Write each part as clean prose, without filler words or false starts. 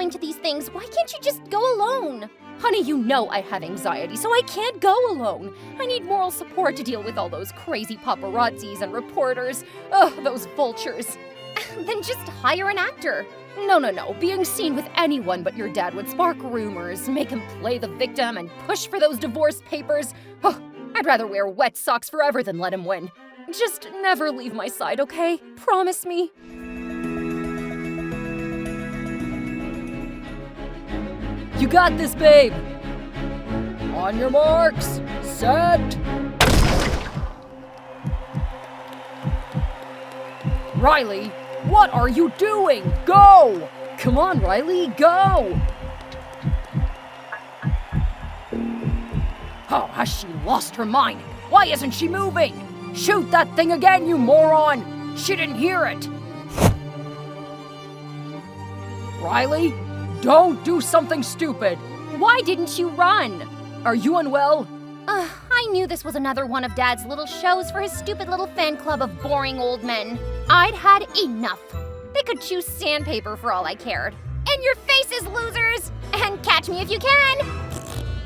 going to these things. Why can't you just go alone? Honey, you know I have anxiety, so I can't go alone. I need moral support to deal with all those crazy paparazzis and reporters. Ugh, those vultures. Then just hire an actor. No. Being seen with anyone but your dad would spark rumors, make him play the victim, and push for those divorce papers. Oh, I'd rather wear wet socks forever than let him win. Just never leave my side, okay? Promise me. You got this, babe! On your marks, set! Riley, what are you doing? Go! Come on, Riley, go! Oh, has she lost her mind? Why isn't she moving? Shoot that thing again, you moron! She didn't hear it! Riley, don't do something stupid! Why didn't you run? Are you unwell? I knew this was another one of Dad's little shows for his stupid little fan club of boring old men. I'd had enough. They could choose sandpaper for all I cared. In your faces, losers! And catch me if you can!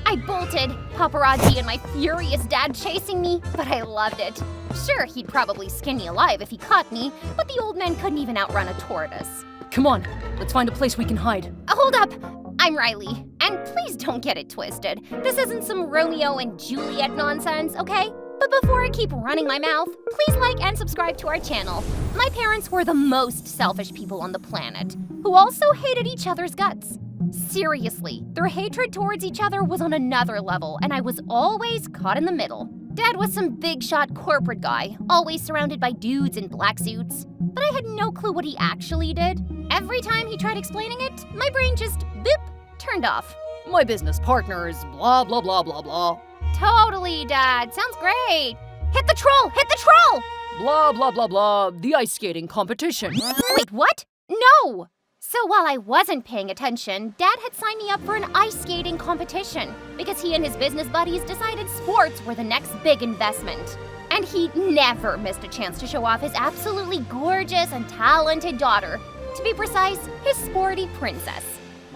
I bolted, paparazzi and my furious dad chasing me, but I loved it. Sure, he'd probably skin me alive if he caught me, but the old man couldn't even outrun a tortoise. Come on, let's find a place we can hide. Hold up! I'm Riley, and please don't get it twisted. This isn't some Romeo and Juliet nonsense, okay? But before I keep running my mouth, please like and subscribe to our channel. My parents were the most selfish people on the planet, who also hated each other's guts. Seriously, their hatred towards each other was on another level, and I was always caught in the middle. Dad was some big-shot corporate guy, always surrounded by dudes in black suits. But I had no clue what he actually did. Every time he tried explaining it, my brain just, boop, turned off. My business partner is blah, blah, blah, blah, blah. Totally, Dad. Sounds great. Hit the troll! Hit the troll! Blah, blah, blah, blah. The ice skating competition. Wait, what? No! So while I wasn't paying attention, Dad had signed me up for an ice skating competition because he and his business buddies decided sports were the next big investment. And he never missed a chance to show off his absolutely gorgeous and talented daughter. To be precise, his sporty princess.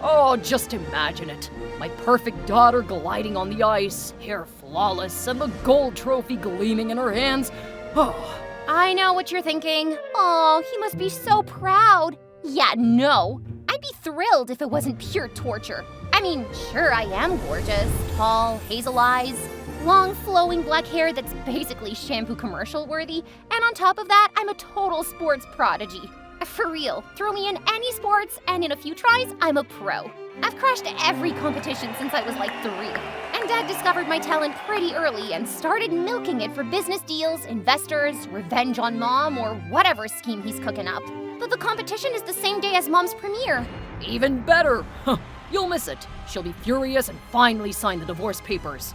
Oh, just imagine it. My perfect daughter gliding on the ice, hair flawless, and the gold trophy gleaming in her hands. Oh. I know what you're thinking. Oh, he must be so proud. Yeah, no. I'd be thrilled if it wasn't pure torture. I mean, sure, I am gorgeous. Tall, hazel eyes, long flowing black hair that's basically shampoo commercial worthy, and on top of that, I'm a total sports prodigy. For real, throw me in any sports, and in a few tries, I'm a pro. I've crashed every competition since I was like 3. And Dad discovered my talent pretty early and started milking it for business deals, investors, revenge on Mom, or whatever scheme he's cooking up. But the competition is the same day as Mom's premiere. Even better! You'll miss it. She'll be furious and finally sign the divorce papers.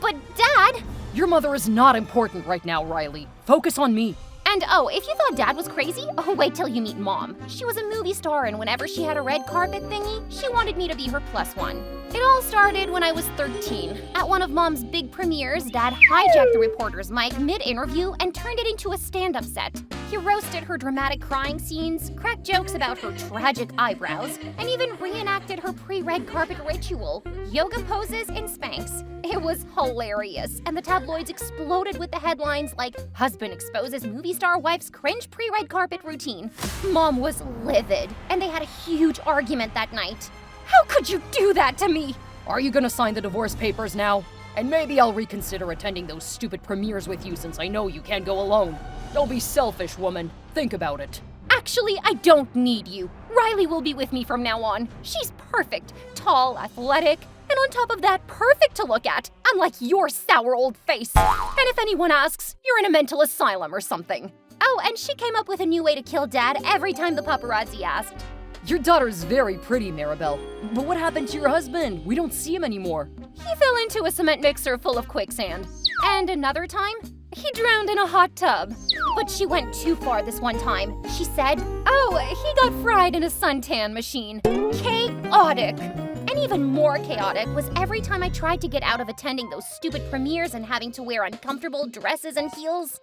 But Dad! Your mother is not important right now, Riley. Focus on me. And oh, if you thought Dad was crazy, wait till you meet Mom. She was a movie star, and whenever she had a red carpet thingy, she wanted me to be her +1. It all started when I was 13. At one of Mom's big premieres, Dad hijacked the reporter's mic mid-interview and turned it into a stand-up set. He roasted her dramatic crying scenes, cracked jokes about her tragic eyebrows, and even reenacted her pre-red carpet ritual, yoga poses and Spanx. It was hilarious, and the tabloids exploded with the headlines like, "Husband exposes movie star wife's cringe pre-red carpet routine." Mom was livid, and they had a huge argument that night. How could you do that to me? Are you gonna sign the divorce papers now? And maybe I'll reconsider attending those stupid premieres with you since I know you can't go alone. Don't be selfish, woman. Think about it. Actually, I don't need you. Riley will be with me from now on. She's perfect, tall, athletic, and on top of that, perfect to look at, unlike your sour old face. And if anyone asks, you're in a mental asylum or something. Oh, and she came up with a new way to kill Dad every time the paparazzi asked. Your daughter's very pretty, Maribel. But what happened to your husband? We don't see him anymore. He fell into a cement mixer full of quicksand. And another time, he drowned in a hot tub. But she went too far this one time. She said, oh, he got fried in a suntan machine. Chaotic. And even more chaotic was every time I tried to get out of attending those stupid premieres and having to wear uncomfortable dresses and heels.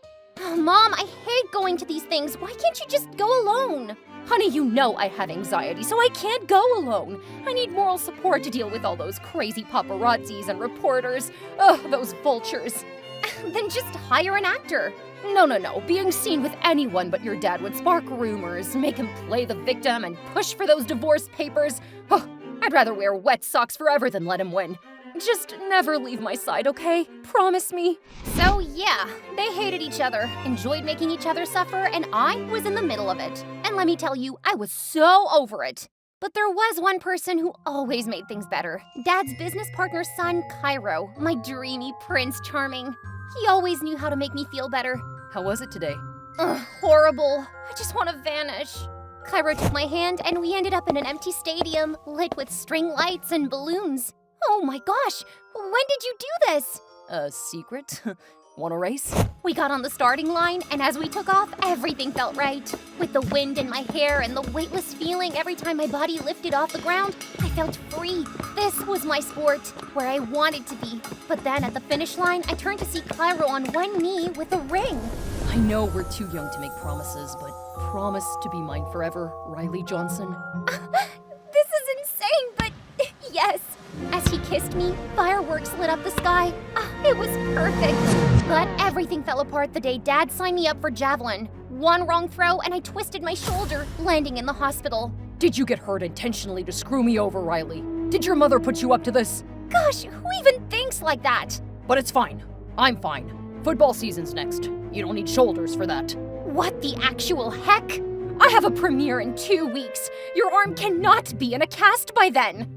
Mom, I hate going to these things. Why can't you just go alone? Honey, you know I have anxiety, so I can't go alone. I need moral support to deal with all those crazy paparazzis and reporters. Ugh, those vultures. Then just hire an actor. No. Being seen with anyone but your dad would spark rumors, make him play the victim, and push for those divorce papers. Oh, I'd rather wear wet socks forever than let him win. Just never leave my side, okay? Promise me. So yeah, they hated each other, enjoyed making each other suffer, and I was in the middle of it. And let me tell you, I was so over it. But there was one person who always made things better. Dad's business partner's son, Cairo, my dreamy Prince Charming. He always knew how to make me feel better. How was it today? Horrible. I just want to vanish. Cairo took my hand and we ended up in an empty stadium, lit with string lights and balloons. Oh my gosh, when did you do this? A secret? Want a race? We got on the starting line, and as we took off, everything felt right. With the wind in my hair and the weightless feeling every time my body lifted off the ground, I felt free. This was my sport, where I wanted to be. But then at the finish line, I turned to see Cairo on one knee with a ring. I know we're too young to make promises, but promise to be mine forever, Riley Johnson. This is insane, but yes. As he kissed me, fireworks lit up the sky. It was perfect. But everything fell apart the day Dad signed me up for javelin. One wrong throw and I twisted my shoulder, landing in the hospital. Did you get hurt intentionally to screw me over, Riley? Did your mother put you up to this? Gosh, who even thinks like that? But it's fine. I'm fine. Football season's next. You don't need shoulders for that. What the actual heck? I have a premiere in 2 weeks. Your arm cannot be in a cast by then.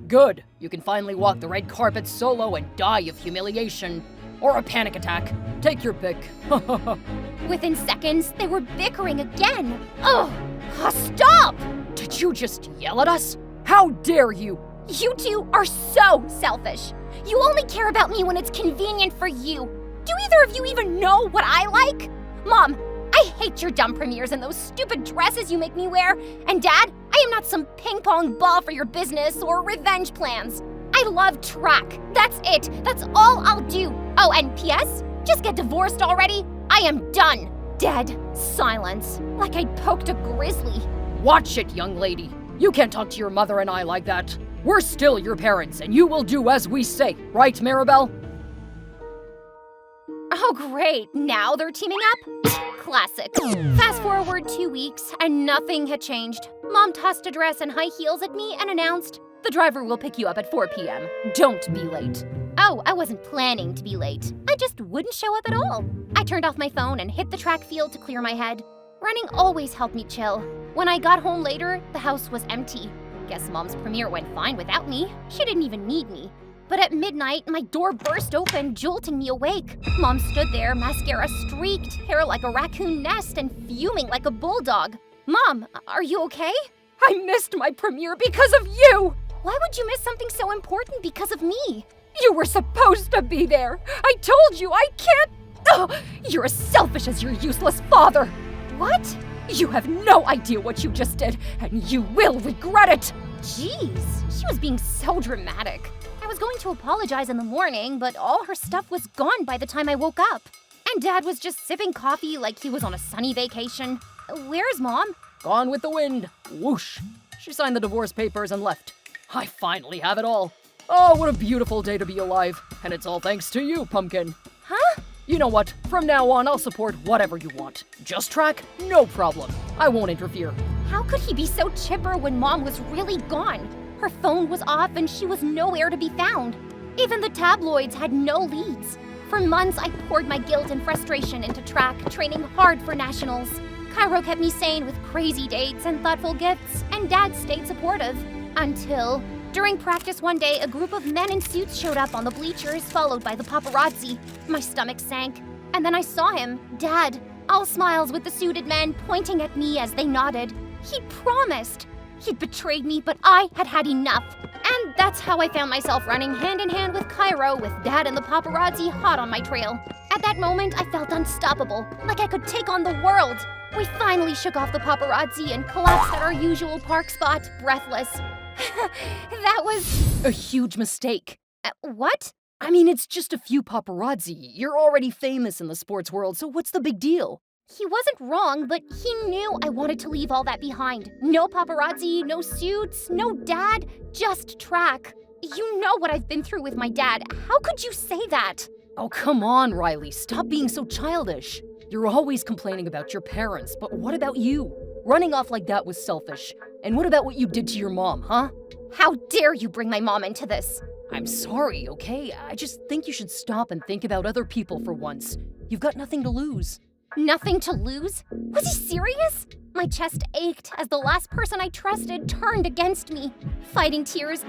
Good. You can finally walk the red carpet solo and die of humiliation. Or a panic attack. Take your pick. Within seconds, they were bickering again. Ugh! Stop! Did you just yell at us? How dare you? You two are so selfish. You only care about me when it's convenient for you. Do either of you even know what I like? Mom, I hate your dumb premieres and those stupid dresses you make me wear. And Dad, I am not some ping-pong ball for your business or revenge plans. I love track. That's it. That's all I'll do. Oh, and P.S., just get divorced already. I am done. Dead silence. Like I'd poked a grizzly. Watch it, young lady. You can't talk to your mother and I like that. We're still your parents, and you will do as we say. Right, Maribel? Oh, great. Now they're teaming up? Classic. Fast forward 2 weeks, and nothing had changed. Mom tossed a dress and high heels at me and announced, "The driver will pick you up at 4 p.m. Don't be late." Oh, I wasn't planning to be late. I just wouldn't show up at all. I turned off my phone and hit the track field to clear my head. Running always helped me chill. When I got home later, the house was empty. Guess Mom's premiere went fine without me. She didn't even need me. But at midnight, my door burst open, jolting me awake. Mom stood there, mascara streaked, hair like a raccoon nest, and fuming like a bulldog. Mom, are you okay? I missed my premiere because of you! Why would you miss something so important because of me? You were supposed to be there! I told you, I can't— Oh, you're as selfish as your useless father! What? You have no idea what you just did, and you will regret it! Jeez, she was being so dramatic. I was going to apologize in the morning, but all her stuff was gone by the time I woke up. And Dad was just sipping coffee like he was on a sunny vacation. Where's Mom? Gone with the wind. Whoosh. She signed the divorce papers and left. I finally have it all. Oh, what a beautiful day to be alive. And it's all thanks to you, Pumpkin. Huh? You know what? From now on, I'll support whatever you want. Just track? No problem. I won't interfere. How could he be so chipper when Mom was really gone? Her phone was off and she was nowhere to be found. Even the tabloids had no leads. For months, I poured my guilt and frustration into track, training hard for nationals. Cairo kept me sane with crazy dates and thoughtful gifts, and Dad stayed supportive. Until, during practice one day, a group of men in suits showed up on the bleachers, followed by the paparazzi. My stomach sank. And then I saw him, Dad, all smiles with the suited men pointing at me as they nodded. He'd promised. He'd betrayed me, but I had had enough. And that's how I found myself running hand in hand with Cairo, with Dad and the paparazzi hot on my trail. At that moment, I felt unstoppable, like I could take on the world. We finally shook off the paparazzi and collapsed at our usual park spot, breathless. That was a huge mistake. What? I mean, it's just a few paparazzi. You're already famous in the sports world, so what's the big deal? He wasn't wrong, but he knew I wanted to leave all that behind. No paparazzi, no suits, no dad, just track. You know what I've been through with my dad. How could you say that? Oh, come on, Riley. Stop being so childish. You're always complaining about your parents, but what about you? Running off like that was selfish. And what about what you did to your mom, huh? How dare you bring my mom into this? I'm sorry, okay? I just think you should stop and think about other people for once. You've got nothing to lose. Nothing to lose? Was he serious? My chest ached as the last person I trusted turned against me. Fighting tears,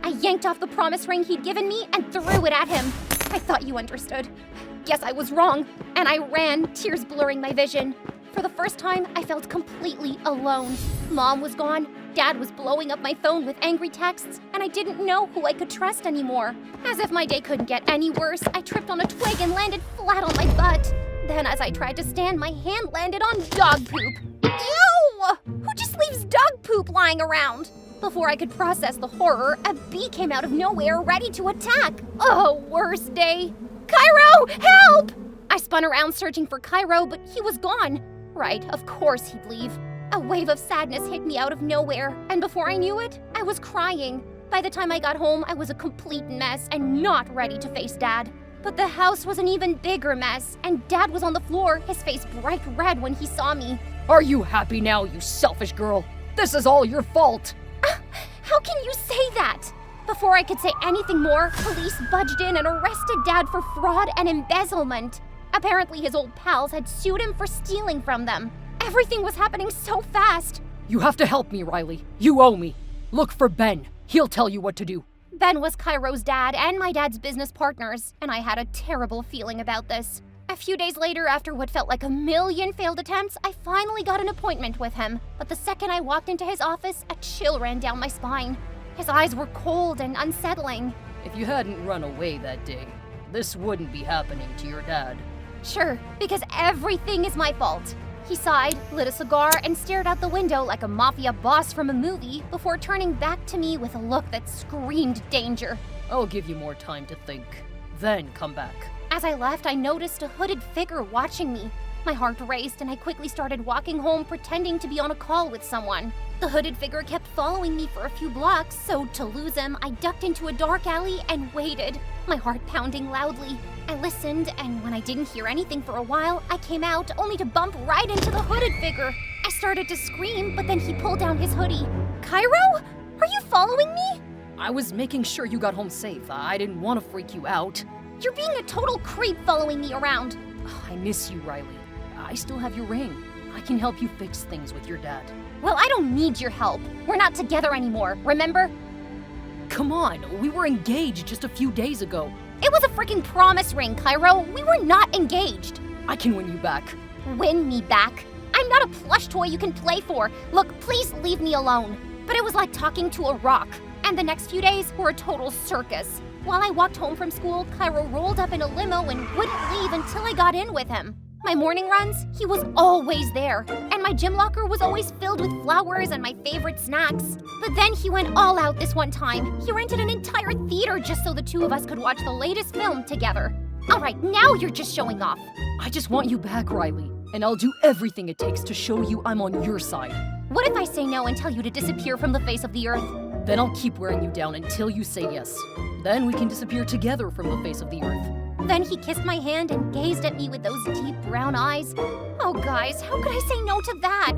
I yanked off the promise ring he'd given me and threw it at him. I thought you understood. Guess I was wrong, and I ran, tears blurring my vision. For the first time, I felt completely alone. Mom was gone, Dad was blowing up my phone with angry texts, and I didn't know who I could trust anymore. As if my day couldn't get any worse, I tripped on a twig and landed flat on my butt. Then as I tried to stand, my hand landed on dog poop. Ew! Who just leaves dog poop lying around? Before I could process the horror, a bee came out of nowhere ready to attack. Oh, worst day. Cairo, help! I spun around searching for Cairo, but he was gone. Right, of course he'd leave. A wave of sadness hit me out of nowhere, and before I knew it, I was crying. By the time I got home, I was a complete mess and not ready to face Dad. But the house was an even bigger mess, and Dad was on the floor, his face bright red when he saw me. Are you happy now, you selfish girl? This is all your fault. How can you say that? Before I could say anything more, police budged in and arrested Dad for fraud and embezzlement. Apparently his old pals had sued him for stealing from them. Everything was happening so fast. You have to help me, Riley. You owe me. Look for Ben. He'll tell you what to do. Ben was Cairo's dad and my dad's business partners, and I had a terrible feeling about this. A few days later, after what felt like a million failed attempts, I finally got an appointment with him. But the second I walked into his office, a chill ran down my spine. His eyes were cold and unsettling. If you hadn't run away that day, this wouldn't be happening to your dad. Sure, because everything is my fault. He sighed, lit a cigar, and stared out the window like a mafia boss from a movie before turning back to me with a look that screamed danger. I'll give you more time to think. Then come back. As I left, I noticed a hooded figure watching me. My heart raced and I quickly started walking home pretending to be on a call with someone. The hooded figure kept following me for a few blocks, so to lose him, I ducked into a dark alley and waited, my heart pounding loudly. I listened, and when I didn't hear anything for a while, I came out only to bump right into the hooded figure. I started to scream, but then he pulled down his hoodie. Cairo? Are you following me? I was making sure you got home safe. I didn't want to freak you out. You're being a total creep following me around. I miss you, Riley. I still have your ring. I can help you fix things with your dad. Well, I don't need your help. We're not together anymore, remember? Come on, we were engaged just a few days ago. It was a freaking promise ring, Cairo. We were not engaged. I can win you back. Win me back? I'm not a plush toy you can play for. Look, please leave me alone. But it was like talking to a rock. And the next few days were a total circus. While I walked home from school, Cairo rolled up in a limo and wouldn't leave until I got in with him. My morning runs, he was always there, and my gym locker was always filled with flowers and my favorite snacks. But then he went all out this one time. He rented an entire theater just so the two of us could watch the latest film together. All right, now you're just showing off. I just want you back, Riley, and I'll do everything it takes to show you I'm on your side. What if I say no and tell you to disappear from the face of the earth? Then I'll keep wearing you down until you say yes. Then we can disappear together from the face of the earth. Then he kissed my hand and gazed at me with those deep brown eyes. Oh, guys, how could I say no to that?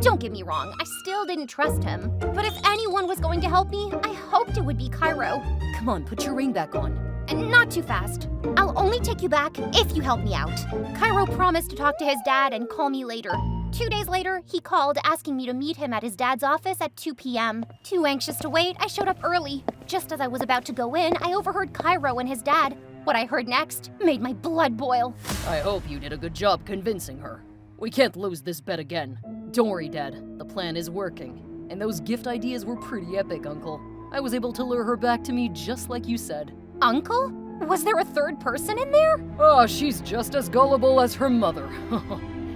Don't get me wrong, I still didn't trust him. But if anyone was going to help me, I hoped it would be Cairo. Come on, put your ring back on. And not too fast. I'll only take you back if you help me out. Cairo promised to talk to his dad and call me later. 2 days later, he called asking me to meet him at his dad's office at 2 p.m. Too anxious to wait, I showed up early. Just as I was about to go in, I overheard Cairo and his dad. What I heard next made my blood boil. I hope you did a good job convincing her. We can't lose this bet again. Don't worry, Dad. The plan is working. And those gift ideas were pretty epic, Uncle. I was able to lure her back to me just like you said. Uncle? Was there a third person in there? Oh, she's just as gullible as her mother.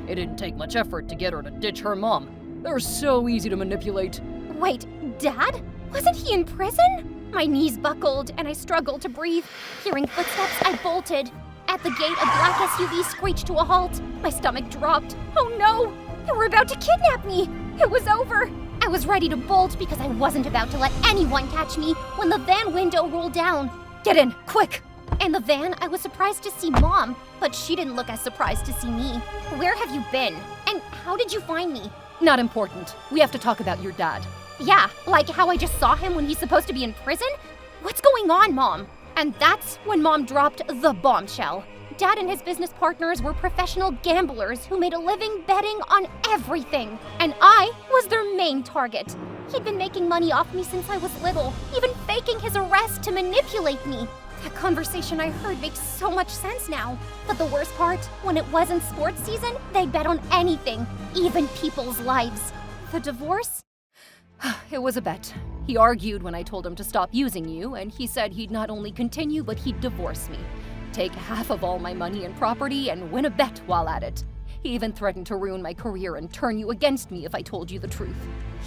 It didn't take much effort to get her to ditch her mom. They're so easy to manipulate. Wait, Dad? Wasn't he in prison? My knees buckled and I struggled to breathe. Hearing footsteps, I bolted. At the gate, a black SUV screeched to a halt. My stomach dropped. Oh no! They were about to kidnap me! It was over! I was ready to bolt because I wasn't about to let anyone catch me when the van window rolled down. Get in, quick! In the van, I was surprised to see Mom, but she didn't look as surprised to see me. Where have you been? And how did you find me? Not important. We have to talk about your dad. Yeah, like how I just saw him when he's supposed to be in prison? What's going on, Mom? And that's when Mom dropped the bombshell. Dad and his business partners were professional gamblers who made a living betting on everything. And I was their main target. He'd been making money off me since I was little, even faking his arrest to manipulate me. That conversation I heard makes so much sense now. But the worst part, when it wasn't sports season, they'd bet on anything, even people's lives. The divorce? It was a bet. He argued when I told him to stop using you, and he said he'd not only continue, but he'd divorce me. Take half of all my money and property and win a bet while at it. He even threatened to ruin my career and turn you against me if I told you the truth.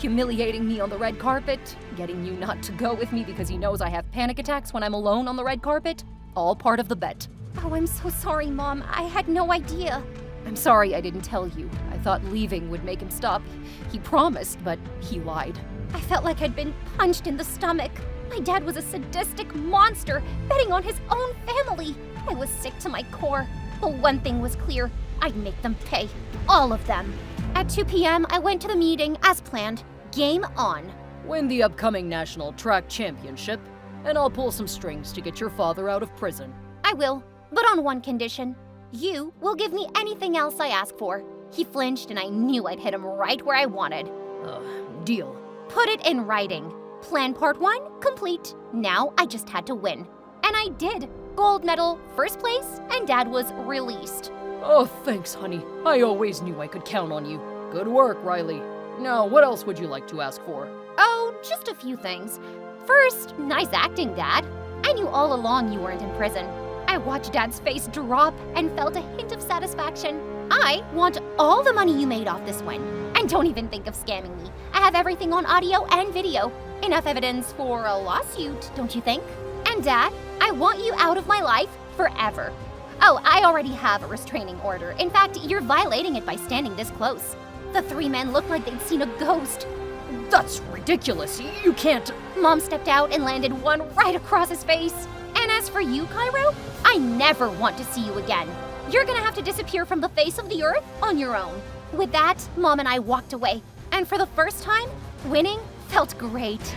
Humiliating me on the red carpet, getting you not to go with me because he knows I have panic attacks when I'm alone on the red carpet, all part of the bet. Oh, I'm so sorry, Mom. I had no idea. I'm sorry I didn't tell you. I thought leaving would make him stop. He promised, but he lied. I felt like I'd been punched in the stomach. My dad was a sadistic monster, betting on his own family. I was sick to my core. But one thing was clear. I'd make them pay. All of them. At 2 p.m., I went to the meeting as planned. Game on. Win the upcoming National Track Championship, and I'll pull some strings to get your father out of prison. I will, but on one condition. You will give me anything else I ask for. He flinched and I knew I'd hit him right where I wanted. Deal. Put it in writing. Plan part 1 complete. Now I just had to win. And I did. Gold medal, first place, and Dad was released. Oh, thanks, honey. I always knew I could count on you. Good work, Riley. Now, what else would you like to ask for? Oh, just a few things. First, nice acting, Dad. I knew all along you weren't in prison. I watched Dad's face drop and felt a hint of satisfaction. I want all the money you made off this win. And don't even think of scamming me. I have everything on audio and video. Enough evidence for a lawsuit, don't you think? And Dad, I want you out of my life forever. Oh, I already have a restraining order. In fact, you're violating it by standing this close. The 3 men looked like they'd seen a ghost. That's ridiculous. You can't. Mom stepped out and landed one right across his face. And as for you, Cairo, I never want to see you again. You're gonna have to disappear from the face of the earth on your own. With that, Mom and I walked away. And for the first time, winning felt great.